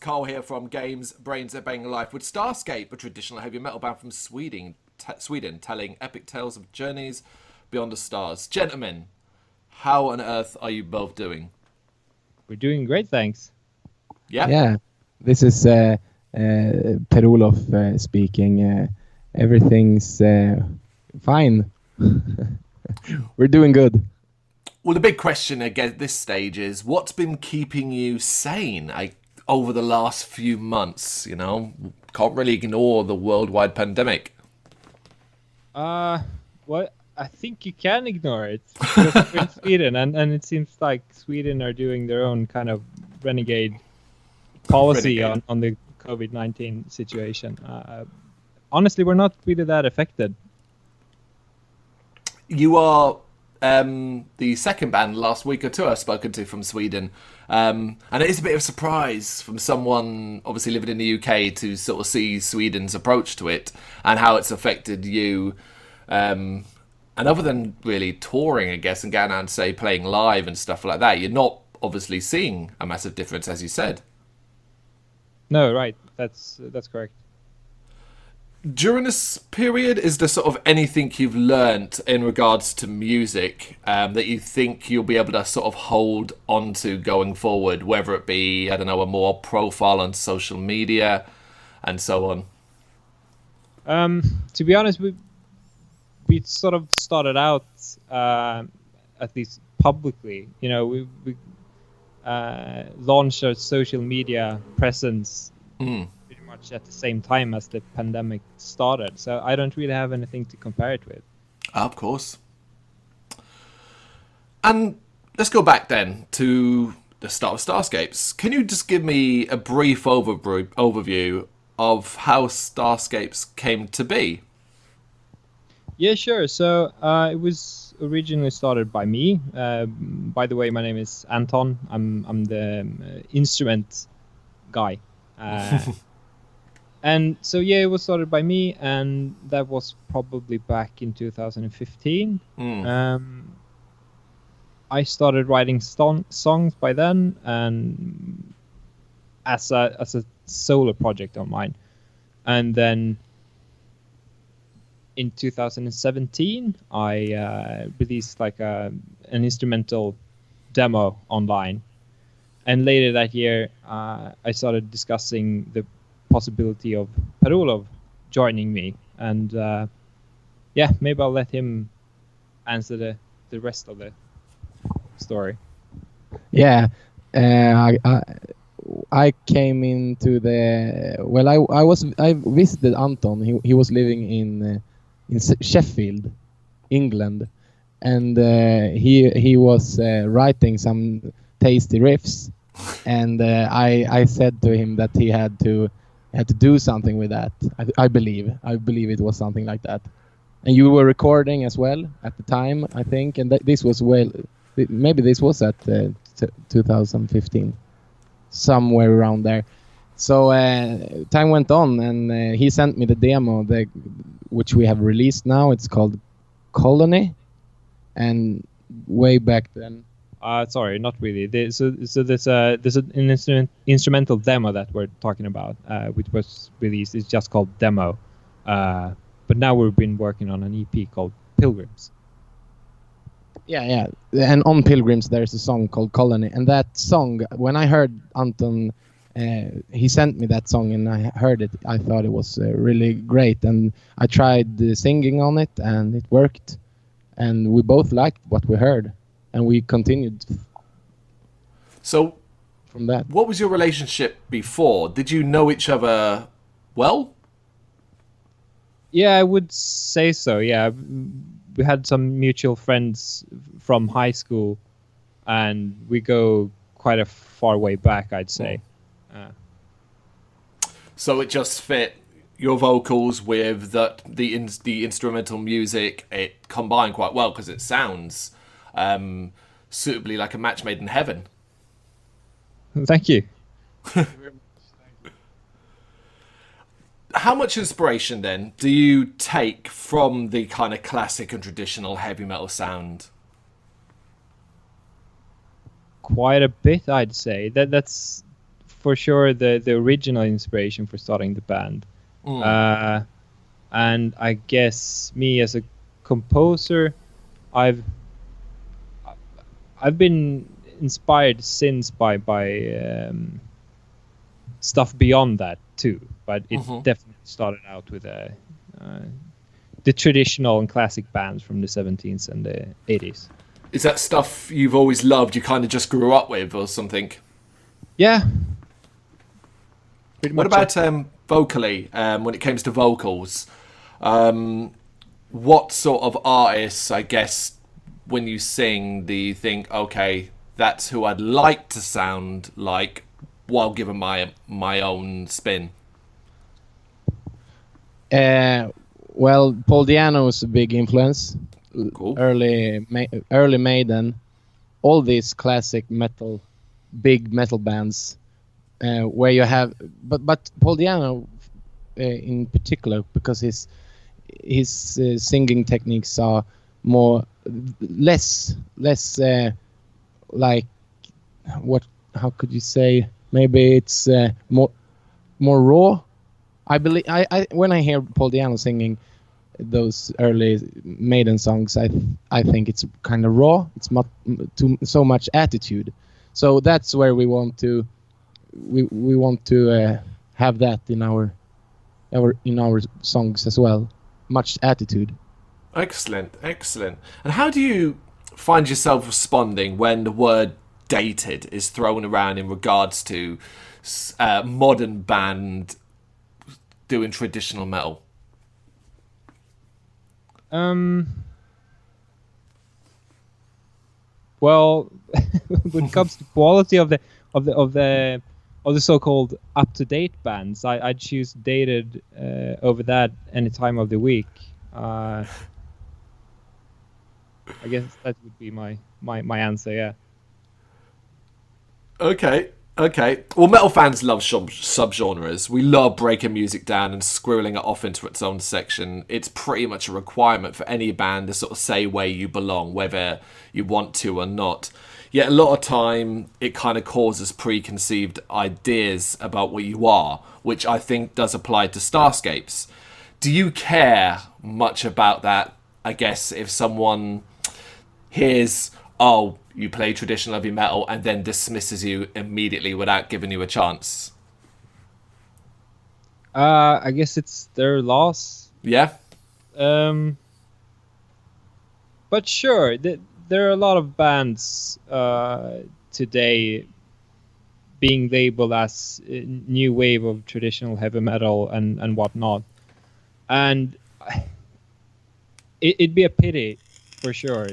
Carl here from Brrraaains A Head-Banging Life with Starscape, a traditional heavy metal band from Sweden, telling epic tales of journeys beyond the stars. Gentlemen, how on earth are you both doing? We're doing great, thanks. Yeah? Yeah, this is Per-Olof speaking. Everything's fine. We're doing good. Well, the big question at this stage is, what's been keeping you sane over the last few months? You know, can't really ignore the worldwide pandemic. Well, I think you can ignore it because we're in Sweden, and it seems like Sweden are doing their own kind of renegade policy on the COVID-19 situation. Honestly, we're not really that affected. You are the second band last week or two I've spoken to from Sweden. And it is a bit of a surprise from someone obviously living in the UK to sort of see Sweden's approach to it and how it's affected you. And other than really touring, I guess, and going out and say playing live and stuff like that, you're not obviously seeing a massive difference, as you said. No, right. That's correct. During this period, is there sort of anything you've learnt in regards to music that you think you'll be able to sort of hold on to going forward, whether it be, I don't know, a more profile on social media and so on? To be honest, we sort of started out, at least publicly, you know, we launched our social media presence pretty much at the same time as the pandemic started. So I don't really have anything to compare it with. Of course. And let's go back then to the start of Starscapes. Can you just give me a brief overview of how Starscapes came to be? Yeah, sure. So it was originally started by me. By the way, my name is Anton. I'm the instrument guy. And so, yeah, it was started by me, and that was probably back in 2015. I started writing songs by then, and as a solo project of mine. And then in 2017, I released like an instrumental demo online. And later that year, I started discussing the possibility of Per-Olof joining me. And yeah, maybe I'll let him answer the rest of the story. Yeah, I came into the I visited Anton. He was living in Sheffield, England, and he was writing some tasty riffs, and I said to him that he had to do something with that. I believe it was something like that. And you were recording as well at the time, I think, and this was maybe this was at 2015, somewhere around there. So time went on, and he sent me the demo, which we have released now. It's called Colony, and way back then. Sorry, not really. So there's an instrumental demo that we're talking about, which was released. It's just called Demo. But now we've been working on an EP called Pilgrims. Yeah. And on Pilgrims, there's a song called Colony. And that song, when I heard Anton, he sent me that song and I heard it. I thought it was really great. And I tried singing on it, and it worked. And we both liked what we heard. And we continued. So, from that. What was your relationship before? Did you know each other well? Yeah, I would say so. Yeah, we had some mutual friends from high school, and we go quite a far way back, I'd say. So it just fit your vocals with the instrumental music. It combined quite well because it sounds suitably like a match made in heaven. Thank you. How much inspiration then do you take from the kind of classic and traditional heavy metal sound? Quite a bit, I'd say. That's for sure the original inspiration for starting the band. And I guess me as a composer, I've been inspired since by stuff beyond that too, but it definitely started out with the traditional and classic bands from the 70s and the 80s. Is that stuff you've always loved, you kind of just grew up with or something? Yeah. What about vocally, when it comes to vocals? What sort of artists, I guess, when you sing, do you think, okay, that's who I'd like to sound like, while giving my own spin? Well, Paul Di'Anno was a big influence. Cool. Early Maiden, all these classic metal, big metal bands, where you have, but Paul Di'Anno in particular, because his singing techniques are less like, what, how could you say, maybe it's more raw. I believe when I hear Paul Di'Anno singing those early Maiden songs, I think it's kind of raw. It's not so much attitude. So that's where we want to have that in our songs as well. Much attitude. Excellent. And how do you find yourself responding when the word dated is thrown around in regards to modern band doing traditional metal? Well, when it comes to quality of the so-called up-to-date bands, I'd choose dated over that any time of the week. I guess that would be my answer. Yeah. Okay. Well, metal fans love subgenres. We love breaking music down and squirreling it off into its own section. It's pretty much a requirement for any band to sort of say where you belong, whether you want to or not. Yet a lot of time, it kind of causes preconceived ideas about what you are, which I think does apply to Starscapes. Do you care much about that? I guess if someone hears, oh, you play traditional heavy metal, and then dismisses you immediately without giving you a chance. I guess it's their loss. Yeah. But sure, there are a lot of bands today being labeled as new wave of traditional heavy metal and whatnot. And it'd be a pity, for sure,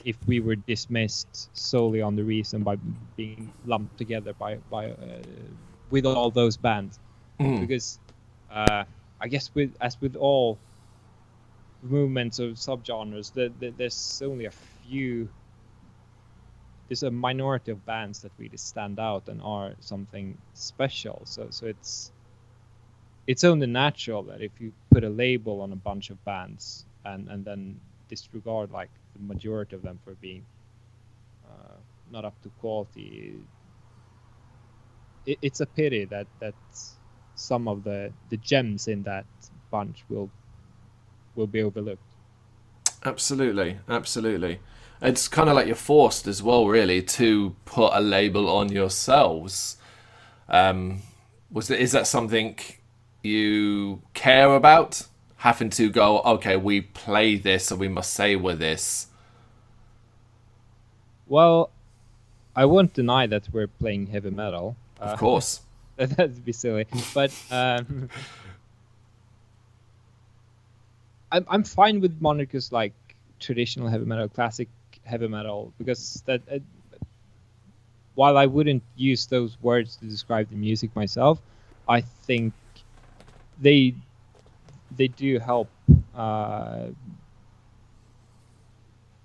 if we were dismissed solely on the reason by being lumped together by with all those bands, because I guess with all movements of subgenres, there's only a few. There's a minority of bands that really stand out and are something special. So it's only natural that if you put a label on a bunch of bands and then disregard like the majority of them for being not up to quality, it's a pity that some of the gems in that bunch will be overlooked. Absolutely. It's kind of like you're forced as well, really, to put a label on yourselves. Is that something you care about? Having to go, okay, we play this, so we must say we're this. Well, I won't deny that we're playing heavy metal. Of course. That'd be silly. But I'm fine with monikers like traditional heavy metal, classic heavy metal, because that while I wouldn't use those words to describe the music myself, I think they do help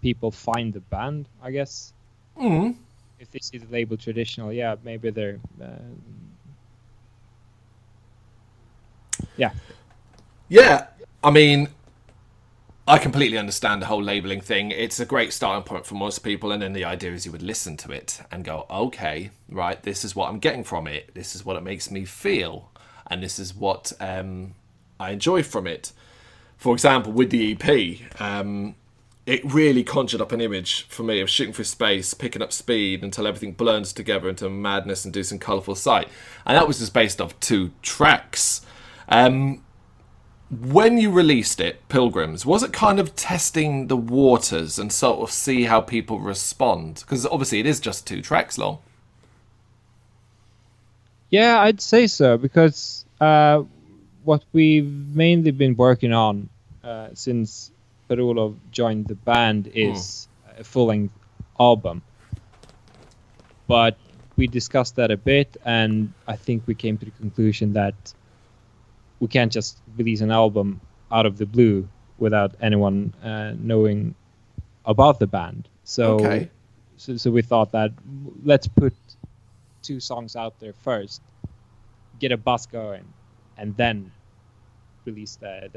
people find the band, I guess. Mm. If they see the label traditional, yeah, maybe they're yeah. I mean, I completely understand the whole labeling thing. It's a great starting point for most people, and then the idea is you would listen to it and go, okay, right, this is what I'm getting from it. This is what it makes me feel, and this is what I enjoy from it. For example, with the EP, it really conjured up an image for me of shooting through space, picking up speed until everything blends together into madness and do some colourful sight. And that was just based off 2 tracks. When you released it, Pilgrims, was it kind of testing the waters and sort of see how people respond? Because obviously it is just 2 tracks long. Yeah, I'd say so, because what we've mainly been working on since Per-Olof joined the band is a full-length album. But we discussed that a bit, and I think we came to the conclusion that we can't just release an album out of the blue without anyone knowing about the band. So we thought that let's put 2 songs out there first, get a buzz going, and then release the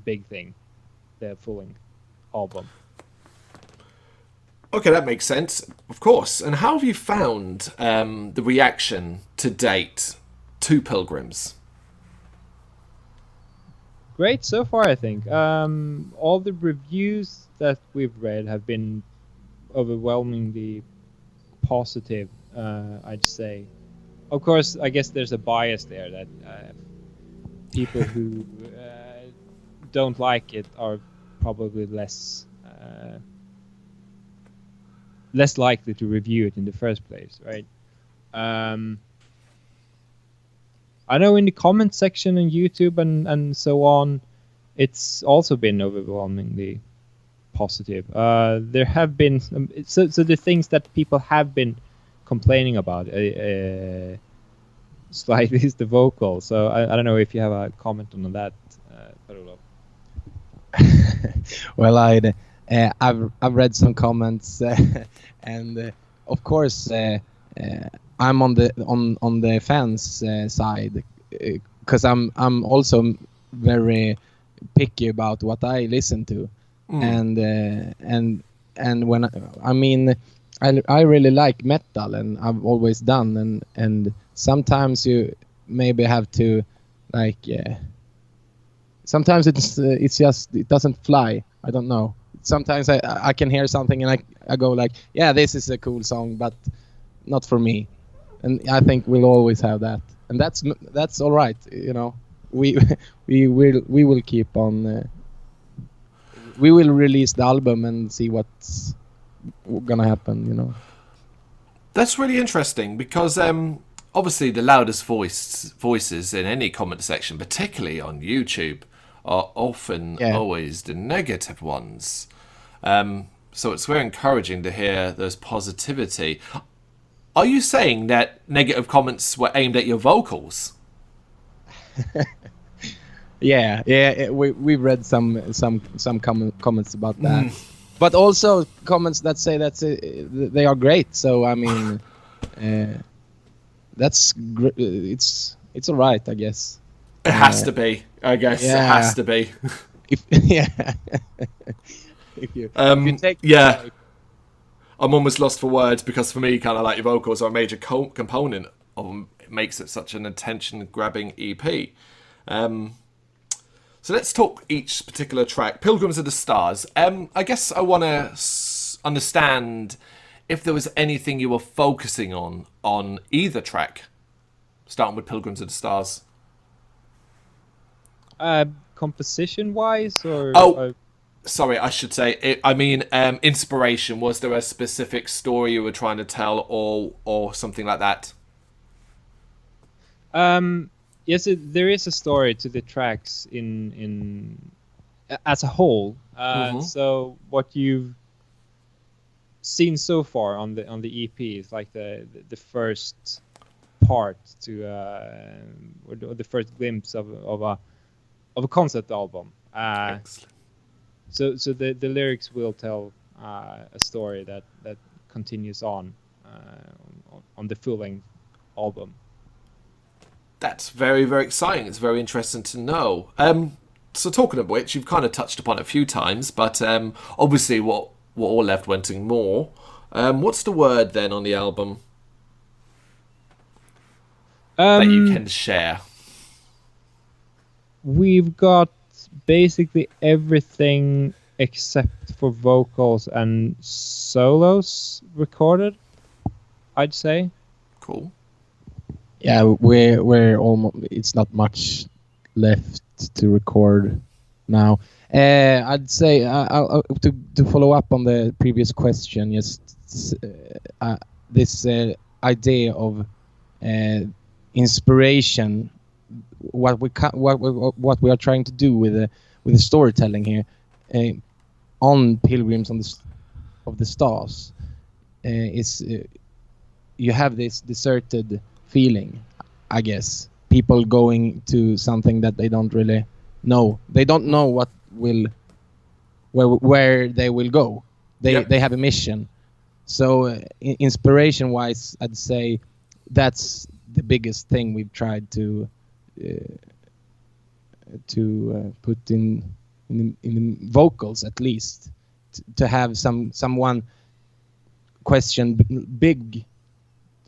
big thing, the full-length album. Okay, that makes sense, of course. And how have you found the reaction to date to Pilgrims? Great so far, I think. All the reviews that we've read have been overwhelmingly positive, I'd say. Of course, I guess there's a bias there that people who don't like it are probably less likely to review it in the first place, right? I know in the comment section on YouTube and so on, it's also been overwhelmingly positive. There have been so the things that people have been complaining about slightly is the vocal. So I don't know if you have a comment on that, Per-Olof. Well, I've read some comments, and of course I'm on the fans side, because I'm also very picky about what I listen to, and when I really like metal, and I've always done, and sometimes you maybe have to sometimes it's just it doesn't fly. I don't know. Sometimes I can hear something and I go like, yeah, this is a cool song, but not for me. And I think we'll always have that, and that's all right. We will keep on. We will release the album and see what's gonna happen. That's really interesting because obviously the loudest voices in any comment section, particularly on YouTube, are often always the negative ones. So it's very encouraging to hear there's positivity. Are you saying that negative comments were aimed at your vocals? Yeah. We've read some comments about that, but also comments that say that they are great. So I mean, that's it's all right, I guess. It has to be, I guess. Yeah. It has to be. If you take I'm almost lost for words because for me, kind of like your vocals are a major component of it makes it such an attention-grabbing EP. So let's talk each particular track. Pilgrims of the Stars. I guess I want to understand if there was anything you were focusing on either track, starting with Pilgrims of the Stars. Composition-wise, or sorry, I should say. Inspiration. Was there a specific story you were trying to tell, or something like that? Yes, there is a story to the tracks in as a whole. So what you've seen so far on the EP is like the first part to or the first glimpse of a concept album. Excellent. So the lyrics will tell a story that continues on the full-length album. That's very, very exciting. It's very interesting to know. So talking of which, you've kind of touched upon it a few times, but obviously what all left wanting more. What's the word then on the album that you can share? We've got basically everything except for vocals and solos recorded, I'd say. Cool. Yeah, we're almost. It's not much left to record now. I'd say to follow up on the previous question, just this idea of inspiration, what we are trying to do with the storytelling here on Pilgrims of the Stars is you have this deserted feeling, I guess. People going to something that they don't really know. They don't know where they will go. They have a mission. So inspiration wise, I'd say that's the biggest thing we've tried to put in the vocals, at least, to have someone question big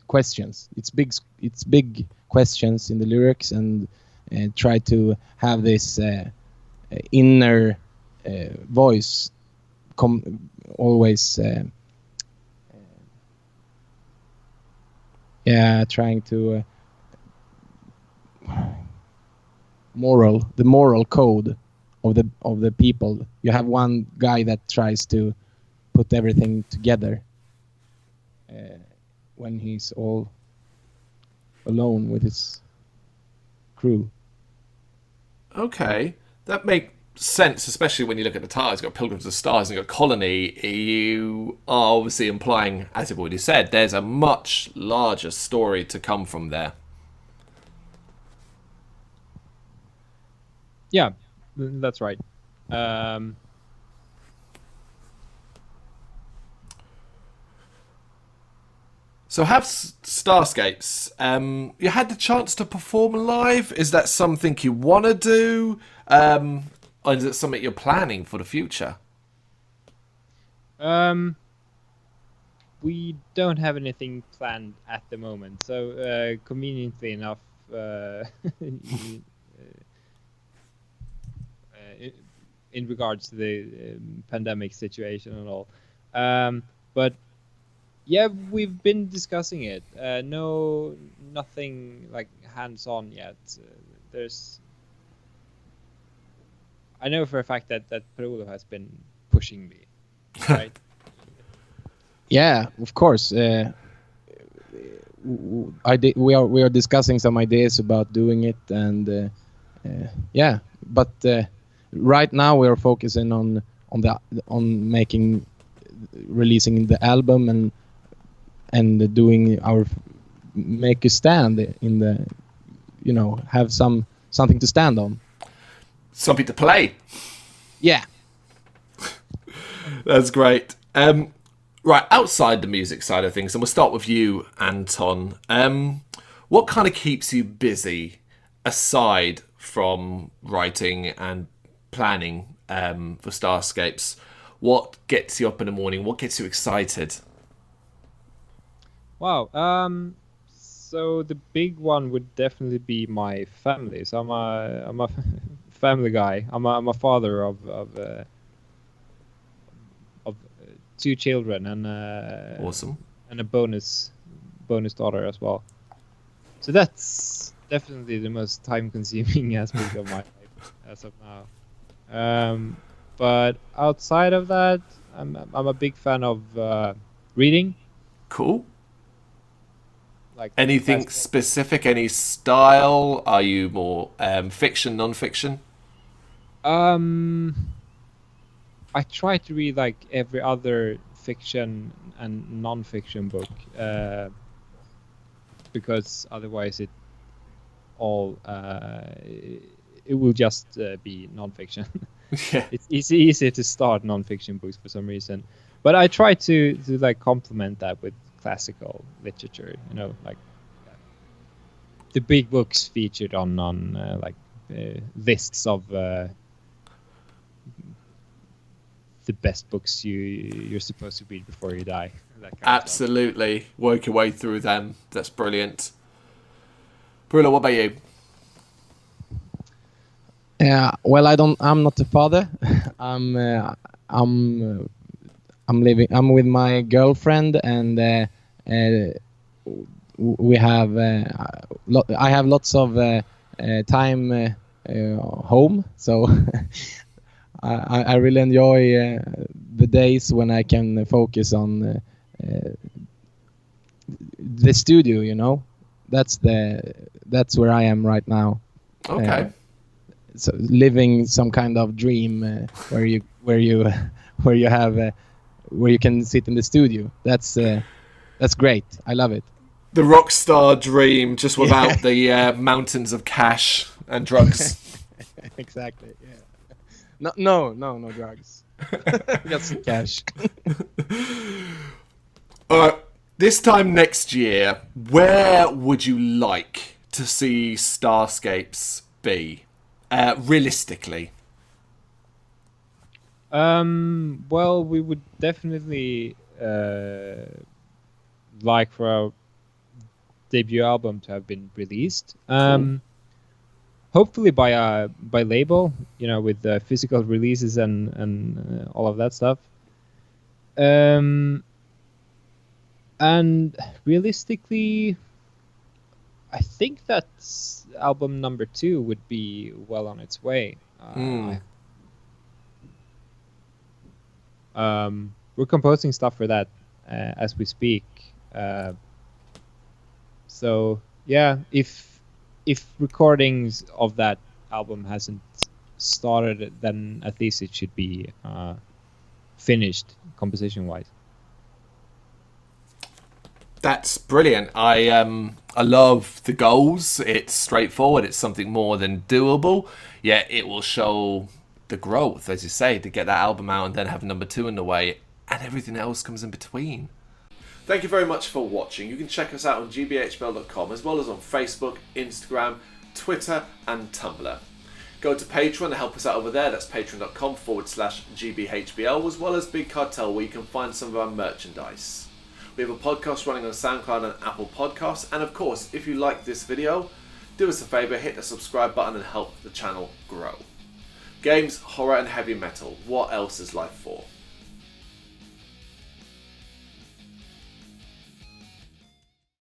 questions. It's big questions in the lyrics, and try to have this inner voice always trying to the moral code of the people. You have one guy that tries to put everything together when he's all alone with his crew. Okay, that makes sense, especially when you look at the titles. You've got Pilgrims of the Stars and you've got Colony. You are obviously implying, as you've already said, there's a much larger story to come from there. Yeah, that's right. So have Starscapes. You had the chance to perform live. Is that something you want to do? Or is it something you're planning for the future? We don't have anything planned at the moment. So conveniently enough, in regards to the pandemic situation and all. But yeah, we've been discussing it. Nothing like hands-on yet. I know for a fact that Per-Olof has been pushing me, right? Yeah, of course. We are discussing some ideas about doing it, and but right now we are focusing on releasing the album and doing make a stand in the, have something to stand on. Something to play. Yeah. That's great. Right, outside the music side of things, and we'll start with you, Anton. What kind of keeps you busy aside from writing and planning for Starscapes? What gets you up in the morning? What gets you excited? Wow. So the big one would definitely be my family. So I'm a family guy. I'm a father of 2 children and Awesome. And a bonus daughter as well. So that's definitely the most time-consuming aspect of my life as of now. But outside of that, I'm a big fan of reading. Cool. Like anything specific? Any style? Are you more fiction, non-fiction? I try to read like every other fiction and non-fiction book, because otherwise it will just be non-fiction. Yeah. It's easier to start non-fiction books for some reason, but I try to like complement that with classical literature. Like the big books featured on lists of the best books you're supposed to read before you die. That kind of stuff. Absolutely. Work your way through them. That's brilliant. Bruno, what about you? Well, I'm not a father. I'm with my girlfriend, and we have I have lots of time home, so I really enjoy the days when I can focus on the studio. You know, that's where I am right now. Okay. So living some kind of dream where you can sit in the studio. That's great. I love it. The rock star dream, just without the mountains of cash and drugs. Exactly. Yeah. No drugs. Just cash. All right. This time next year, where would you like to see Starscapes be? Realistically. Well, we would definitely like for our debut album to have been released. Cool. Hopefully by label, you know, with the physical releases and all of that stuff. And realistically, I think that album number 2 would be well on its way. We're composing stuff for that as we speak. So yeah, if recordings of that album hasn't started, then at least it should be finished composition-wise. That's brilliant. I love the goals. It's straightforward. It's something more than doable. Yet it will show the growth, as you say, to get that album out and then have number 2 in the way, and everything else comes in between. Thank you very much for watching. You can check us out on gbhbl.com as well as on Facebook, Instagram, Twitter and Tumblr. Go to Patreon to help us out over there. That's patreon.com/GBHBL, as well as Big Cartel, where you can find some of our merchandise. We have a podcast running on SoundCloud and Apple Podcasts. And of course, if you like this video, do us a favour, hit the subscribe button and help the channel grow. Games, horror and heavy metal. What else is life for?